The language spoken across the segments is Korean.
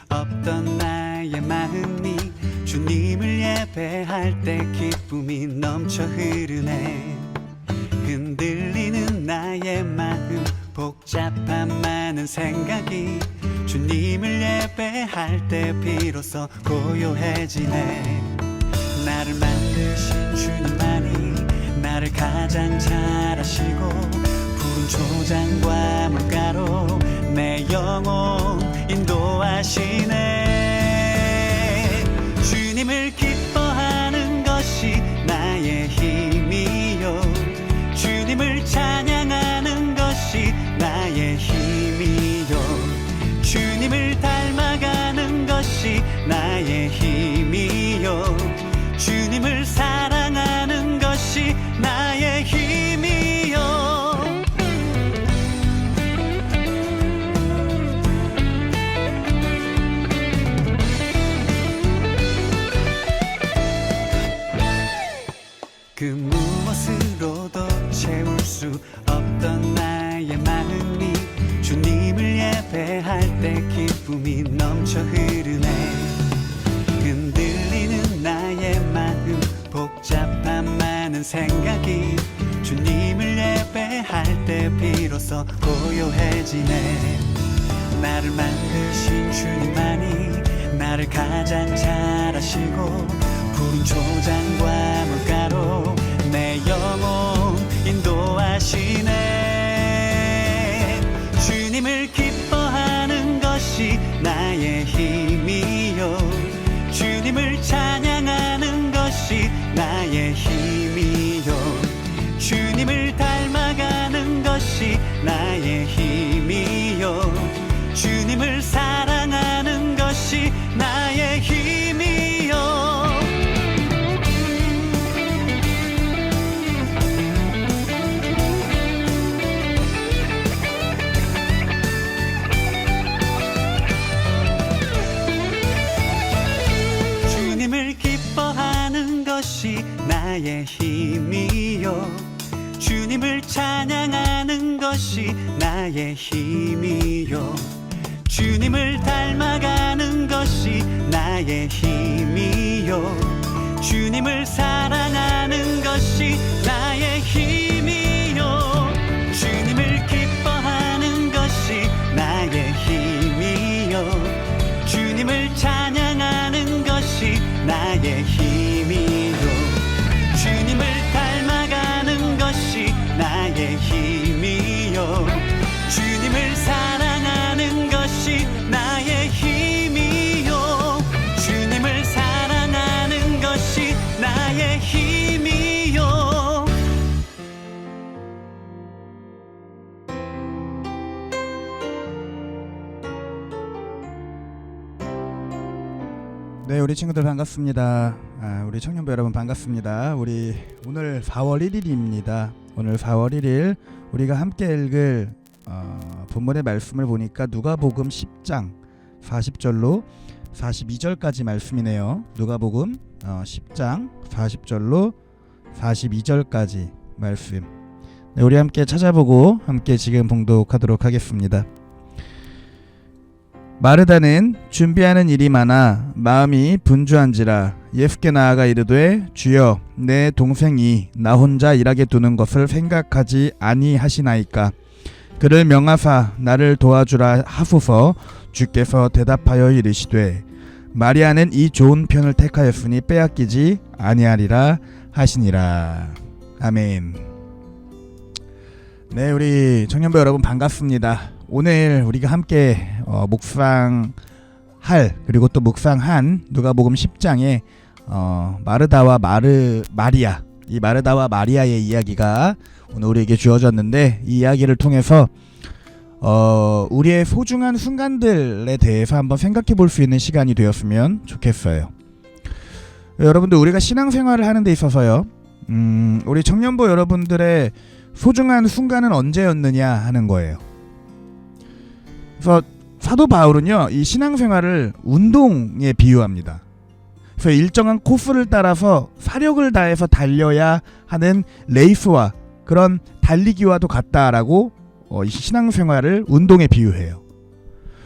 없던 나의 마음이 주님을 예배할 때 기쁨이 넘쳐 흐르네. 흔들리는 나의 마음, 복잡한 많은 생각이 주님을 예배할 때 비로소 고요해지네. 나를 만드신 주님만이 나를 가장 잘 아시고 푸른 초장과 물가로 내 영혼 인도하시네. 주님을 기뻐하는 것이 나의 힘이요, 주님을 찬양하는 것이 나의 힘이요, 주님을 닮아가는 것이 나의 힘이요, 주님을 사랑하는 것이 나의 힘이요. 그 무엇으로도 채울 수 없던 나의 마음이 주님을 예배할 때 기쁨이 넘쳐 흐르네. 흔들리는 나의 마음, 복잡한 많은 생각이 주님을 예배할 때 비로소 고요해지네. 나를 만드신 주님만이 나를 가장 잘 아시고 푸른 초장과 물가로 내 영혼 인도하시네. 주님을 기뻐하는 것이 나의 힘이요, 주님을 찬양하는 것이 나의 힘이요, 주님을 닮아가는 것이 나의 힘이요, 주님을 사랑하는 것이 나의 힘이요. 주님을 기뻐하는 것이 나의 힘이요, 주님을 찬양하는 것이 나의 힘이요, 주님을 닮아가는 것이 나의 힘이요, 주님을 사랑하는 것이 나의 힘이요. 주님을 기뻐하는 것이 나의 힘이요, 주님을 찬양하는 것이 나의 힘이요, 주님을 닮아가는 것이 나의 힘이요, 주님을 사랑하는 것이 나의 힘이요, 주님을 사랑하는 것이 나의 힘이요. 네, 우리 친구들 반갑습니다. 우리 청년부 여러분 반갑습니다. 우리 오늘 4월 1일입니다. 오늘 4월 1일 우리가 함께 읽을 본문의 말씀을 보니까 누가복음 10장 40절로 42절까지 말씀이네요. 누가복음 10장 40절로 42절까지 말씀. 네, 우리 함께 찾아보고 함께 지금 봉독하도록 하겠습니다. 마르다는 준비하는 일이 많아 마음이 분주한지라 예수께 나아가 이르되 주여 내 동생이 나 혼자 일하게 두는 것을 생각하지 아니하시나이까. 그를 명하사 나를 도와주라 하소서. 주께서 대답하여 이르시되 마리아는 이 좋은 편을 택하였으니 빼앗기지 아니하리라 하시니라. 아멘. 네, 우리 청년부 여러분 반갑습니다. 오늘 우리가 함께 묵상할 그리고 또 묵상한 누가복음 10장에 마르다와 마리아, 이 마르다와 마리아의 이야기가 오늘 우리에게 주어졌는데, 이 이야기를 통해서 우리의 소중한 순간들에 대해서 한번 생각해 볼 수 있는 시간이 되었으면 좋겠어요. 여러분들, 우리가 신앙생활을 하는 데 있어서요, 우리 청년부 여러분들의 소중한 순간은 언제였느냐 하는 거예요. 그래서 사도 바울은요, 이 신앙생활을 운동에 비유합니다. 그래서 일정한 코스를 따라서 사력을 다해서 달려야 하는 레이스와 그런 달리기와도 같다라고 이 신앙생활을 운동에 비유해요.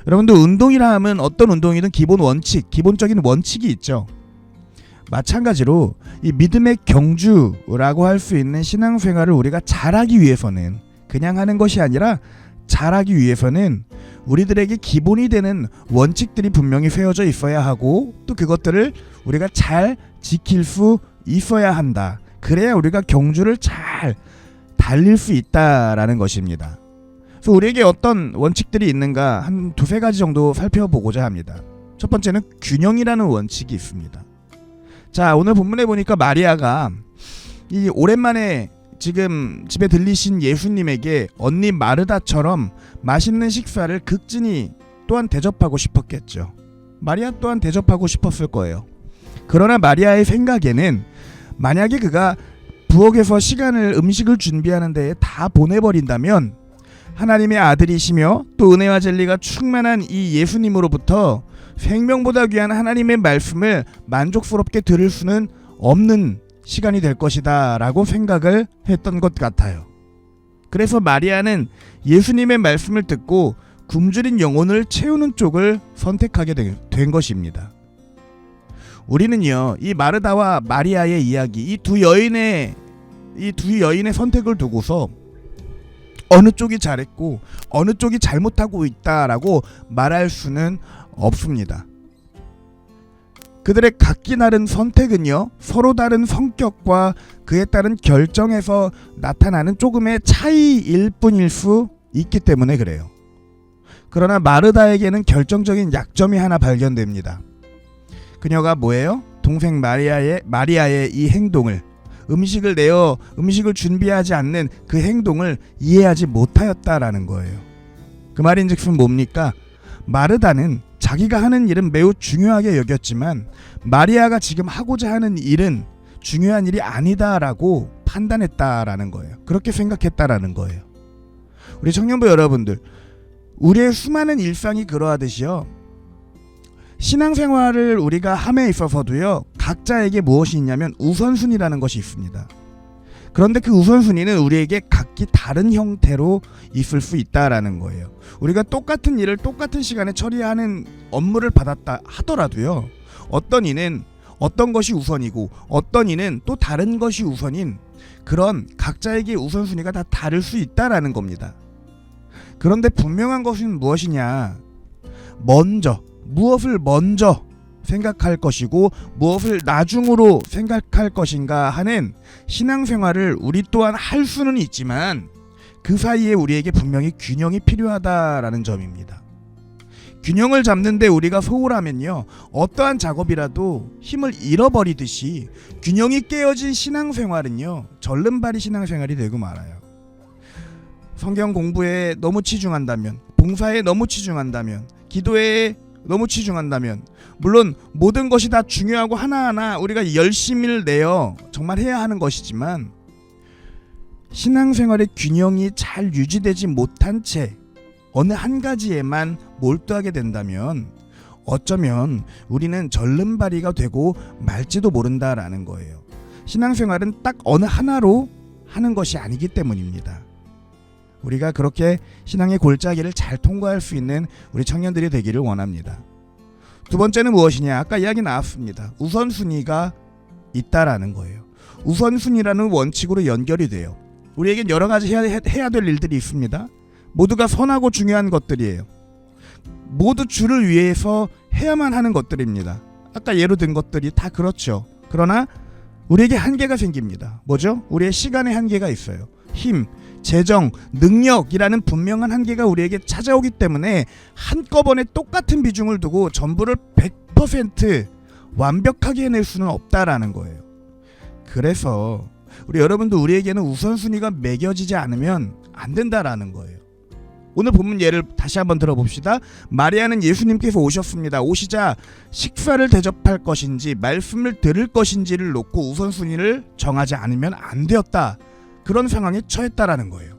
여러분들 운동이라 하면 어떤 운동이든 기본 원칙, 기본적인 원칙이 있죠. 마찬가지로 이 믿음의 경주라고 할 수 있는 신앙생활을 우리가 잘하기 위해서는 그냥 하는 것이 아니라 잘하기 위해서는 우리들에게 기본이 되는 원칙들이 분명히 세워져 있어야 하고 또 그것들을 우리가 잘 지킬 수 있어야 한다. 그래야 우리가 경주를 잘 달릴 수 있다라는 것입니다. 그래서 우리에게 어떤 원칙들이 있는가 한 두세 가지 정도 살펴보고자 합니다. 첫 번째는 균형이라는 원칙이 있습니다. 자, 오늘 본문에 보니까 마리아가 이 오랜만에 지금 집에 들리신 예수님에게 언니 마르다처럼 맛있는 식사를 극진히 또한 대접하고 싶었겠죠. 마리아 또한 대접하고 싶었을 거예요. 그러나 마리아의 생각에는 만약에 그가 부엌에서 음식을 준비하는 데에 다 보내버린다면 하나님의 아들이시며 또 은혜와 진리가 충만한 이 예수님으로부터 생명보다 귀한 하나님의 말씀을 만족스럽게 들을 수는 없는 시간이 될 것이다 라고 생각을 했던 것 같아요. 그래서 마리아는 예수님의 말씀을 듣고 굶주린 영혼을 채우는 쪽을 선택하게 된 것입니다. 우리는요, 이 마르다와 마리아의 이야기, 이 두 여인의 선택을 두고서 어느 쪽이 잘했고 어느 쪽이 잘못하고 있다라고 말할 수는 없습니다. 그들의 각기 다른 선택은요, 서로 다른 성격과 그에 따른 결정에서 나타나는 조금의 차이일 뿐일 수 있기 때문에 그래요. 그러나 마르다에게는 결정적인 약점이 하나 발견됩니다. 그녀가 뭐예요? 동생 마리아의 이 행동을, 음식을 준비하지 않는 그 행동을 이해하지 못하였다라는 거예요. 그 말인즉슨 뭡니까? 마르다는 자기가 하는 일은 매우 중요하게 여겼지만 마리아가 지금 하고자 하는 일은 중요한 일이 아니다라고 판단했다라는 거예요. 그렇게 생각했다라는 거예요. 우리 청년부 여러분들, 우리의 수많은 일상이 그러하듯이요, 신앙생활을 우리가 함에 있어서도요, 각자에게 무엇이 있냐면 우선순위라는 것이 있습니다. 그런데 그 우선순위는 우리에게 각기 다른 형태로 있을 수 있다라는 거예요. 우리가 똑같은 일을 똑같은 시간에 처리하는 업무를 받았다 하더라도요, 어떤 이는 어떤 것이 우선이고 어떤 이는 또 다른 것이 우선인 그런 각자에게 우선순위가 다 다를 수 있다라는 겁니다. 그런데 분명한 것은 무엇이냐? 무엇을 먼저 생각할 것이고 무엇을 나중으로 생각할 것인가 하는 신앙생활을 우리 또한 할 수는 있지만 그 사이에 우리에게 분명히 균형이 필요하다라는 점입니다. 균형을 잡는데 우리가 소홀하면요, 어떠한 작업이라도 힘을 잃어버리듯이 균형이 깨어진 신앙생활은요, 절름발이 신앙생활이 되고 말아요. 성경 공부에 너무 치중한다면, 봉사에 너무 치중한다면, 기도에 너무 치중한다면, 물론 모든 것이 다 중요하고 하나하나 우리가 열심을 내어 정말 해야 하는 것이지만 신앙생활의 균형이 잘 유지되지 못한 채 어느 한 가지에만 몰두하게 된다면 어쩌면 우리는 절름발이가 되고 말지도 모른다라는 거예요. 신앙생활은 딱 어느 하나로 하는 것이 아니기 때문입니다. 우리가 그렇게 신앙의 골짜기를 잘 통과할 수 있는 우리 청년들이 되기를 원합니다. 두 번째는 무엇이냐? 아까 이야기 나왔습니다. 우선순위가 있다라는 거예요. 우선순위라는 원칙으로 연결이 돼요. 우리에겐 여러 가지 해야 될 일들이 있습니다. 모두가 선하고 중요한 것들이에요. 모두 주를 위해서 해야만 하는 것들입니다. 아까 예로 든 것들이 다 그렇죠. 그러나 우리에게 한계가 생깁니다. 뭐죠? 우리의 시간의 한계가 있어요. 힘, 재정, 능력이라는 분명한 한계가 우리에게 찾아오기 때문에 한꺼번에 똑같은 비중을 두고 전부를 100% 완벽하게 해낼 수는 없다라는 거예요. 그래서 우리 여러분도 우리에게는 우선순위가 매겨지지 않으면 안 된다라는 거예요. 오늘 본문 예를 다시 한번 들어봅시다. 마리아는 예수님께서 오셨습니다. 오시자 식사를 대접할 것인지 말씀을 들을 것인지를 놓고 우선순위를 정하지 않으면 안 되었다. 그런 상황에 처했다라는 거예요.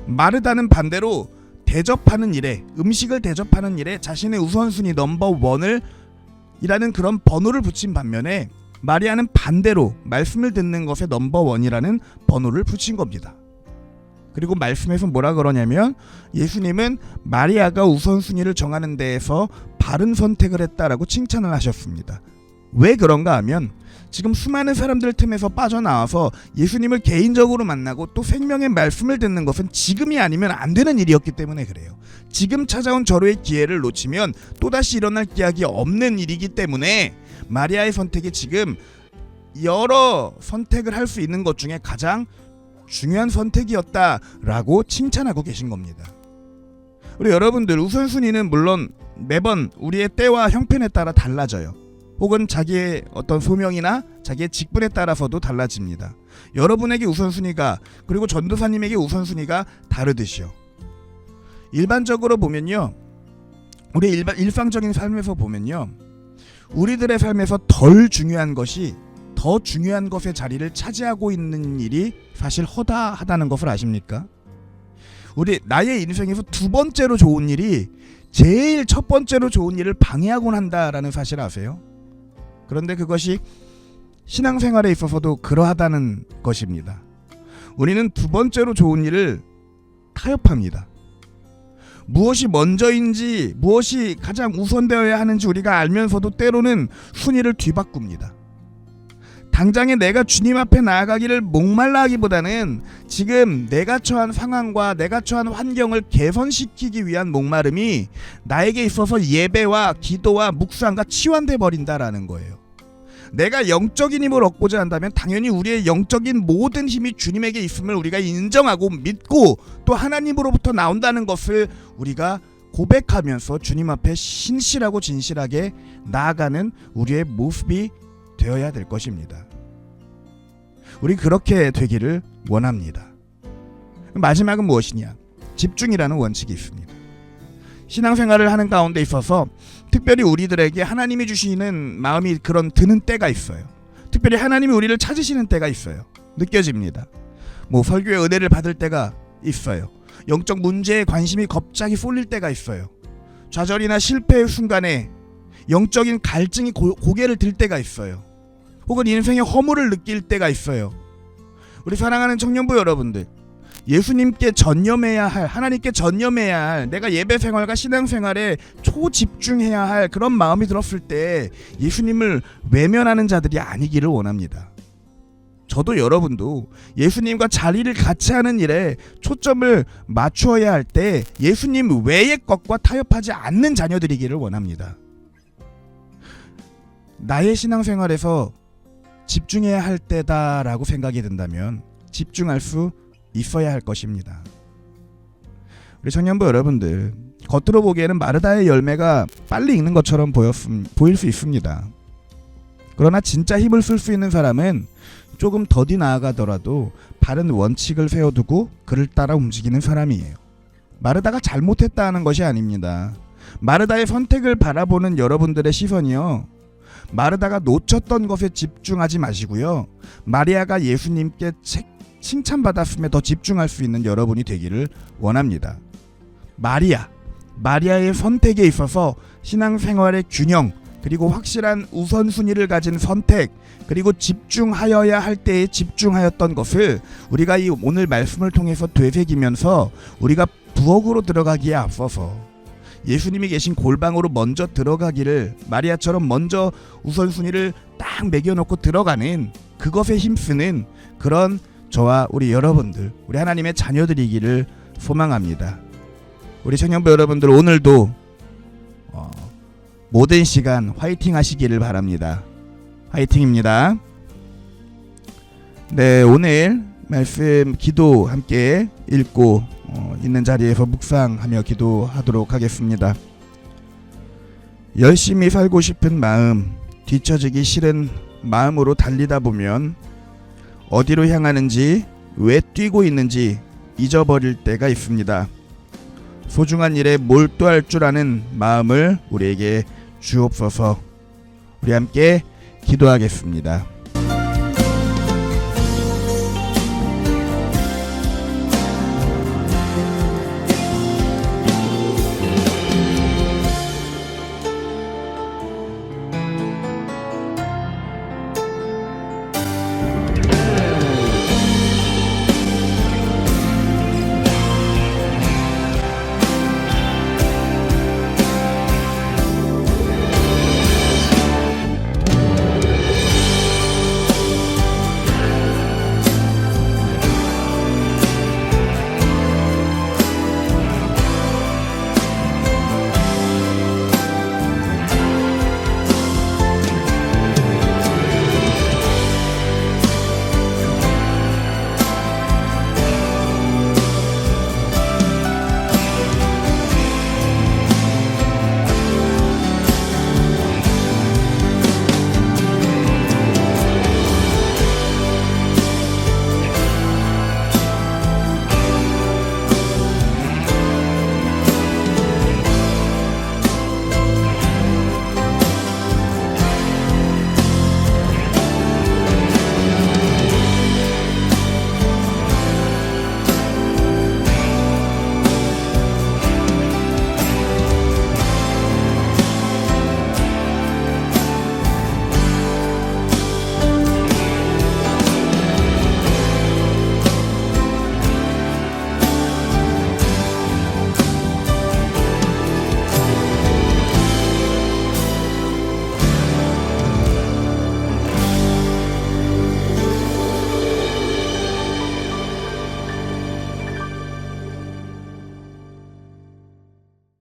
마르다는 반대로 대접하는 일에, 음식을 대접하는 일에 자신의 우선순위 넘버1을 이라는 그런 번호를 붙인 반면에 마리아는 반대로 말씀을 듣는 것에 넘버1이라는 번호를 붙인 겁니다. 그리고 말씀에서 뭐라 그러냐면 예수님은 마리아가 우선순위를 정하는 데에서 바른 선택을 했다라고 칭찬을 하셨습니다. 왜 그런가 하면 지금 수많은 사람들 틈에서 빠져나와서 예수님을 개인적으로 만나고 또 생명의 말씀을 듣는 것은 지금이 아니면 안 되는 일이었기 때문에 그래요. 지금 찾아온 절호의 기회를 놓치면 또다시 일어날 기약이 없는 일이기 때문에 마리아의 선택이 지금 여러 선택을 할 수 있는 것 중에 가장 중요한 선택이었다라고 칭찬하고 계신 겁니다. 우리 여러분들 우선순위는 물론 매번 우리의 때와 형편에 따라 달라져요. 혹은 자기의 어떤 소명이나 자기의 직분에 따라서도 달라집니다. 여러분에게 우선순위가 그리고 전도사님에게 우선순위가 다르듯이요. 일반적으로 보면요, 우리 일상적인 삶에서 보면요, 우리들의 삶에서 덜 중요한 것이 더 중요한 것의 자리를 차지하고 있는 일이 사실 허다하다는 것을 아십니까? 나의 인생에서 두 번째로 좋은 일이 제일 첫 번째로 좋은 일을 방해하곤 한다라는 사실 아세요? 그런데 그것이 신앙생활에 있어서도 그러하다는 것입니다. 우리는 두 번째로 좋은 일을 타협합니다. 무엇이 먼저인지 무엇이 가장 우선되어야 하는지 우리가 알면서도 때로는 순위를 뒤바꿉니다. 당장에 내가 주님 앞에 나아가기를 목말라 하기보다는 지금 내가 처한 상황과 내가 처한 환경을 개선시키기 위한 목마름이 나에게 있어서 예배와 기도와 묵상과 치환돼 버린다라는 거예요. 내가 영적인 힘을 얻고자 한다면 당연히 우리의 영적인 모든 힘이 주님에게 있음을 우리가 인정하고 믿고 또 하나님으로부터 나온다는 것을 우리가 고백하면서 주님 앞에 신실하고 진실하게 나아가는 우리의 모습이 되어야 될 것입니다. 우리 그렇게 되기를 원합니다. 마지막은 무엇이냐? 집중이라는 원칙이 있습니다. 신앙생활을 하는 가운데 있어서 특별히 우리들에게 하나님이 주시는 마음이 그런 드는 때가 있어요. 특별히 하나님이 우리를 찾으시는 때가 있어요. 느껴집니다. 설교의 은혜를 받을 때가 있어요. 영적 문제에 관심이 갑자기 쏠릴 때가 있어요. 좌절이나 실패의 순간에 영적인 갈증이 고개를 들 때가 있어요. 혹은 인생의 허물을 느낄 때가 있어요. 우리 사랑하는 청년부 여러분들, 예수님께 전념해야 할, 하나님께 전념해야 할, 내가 예배생활과 신앙생활에 초집중해야 할 그런 마음이 들었을 때 예수님을 외면하는 자들이 아니기를 원합니다. 저도 여러분도 예수님과 자리를 같이 하는 일에 초점을 맞추어야 할 때 예수님 외의 것과 타협하지 않는 자녀들이기를 원합니다. 나의 신앙생활에서 집중해야 할 때다라고 생각이 든다면 집중할 수 있어야 할 것입니다. 우리 청년부 여러분들, 겉으로 보기에는 마르다의 열매가 빨리 익는 것처럼 보일 수 있습니다. 그러나 진짜 힘을 쓸 수 있는 사람은 조금 더디 나아가더라도 바른 원칙을 세워두고 그를 따라 움직이는 사람이에요. 마르다가 잘못했다 하는 것이 아닙니다. 마르다의 선택을 바라보는 여러분들의 시선이요, 마르다가 놓쳤던 것에 집중하지 마시고요, 마리아가 예수님께 칭찬받았음에 더 집중할 수 있는 여러분이 되기를 원합니다. 마리아의 선택에 있어서 신앙생활의 균형, 그리고 확실한 우선순위를 가진 선택, 그리고 집중하여야 할 때에 집중하였던 것을 우리가 이 오늘 말씀을 통해서 되새기면서 우리가 부엌으로 들어가기에 앞서서 예수님이 계신 골방으로 먼저 들어가기를, 마리아처럼 먼저 우선순위를 딱 매겨놓고 들어가는 그것에 힘쓰는 그런 저와 우리 여러분들, 우리 하나님의 자녀들이기를 소망합니다. 우리 청년부 여러분들, 오늘도 모든 시간 화이팅 하시기를 바랍니다. 화이팅입니다. 네, 오늘 말씀 기도 함께 읽고 있는 자리에서 묵상하며 기도하도록 하겠습니다. 열심히 살고 싶은 마음, 뒤처지기 싫은 마음으로 달리다 보면 어디로 향하는지, 왜 뛰고 있는지 잊어버릴 때가 있습니다. 소중한 일에 몰두할 줄 아는 마음을 우리에게 주옵소서. 우리 함께 기도하겠습니다.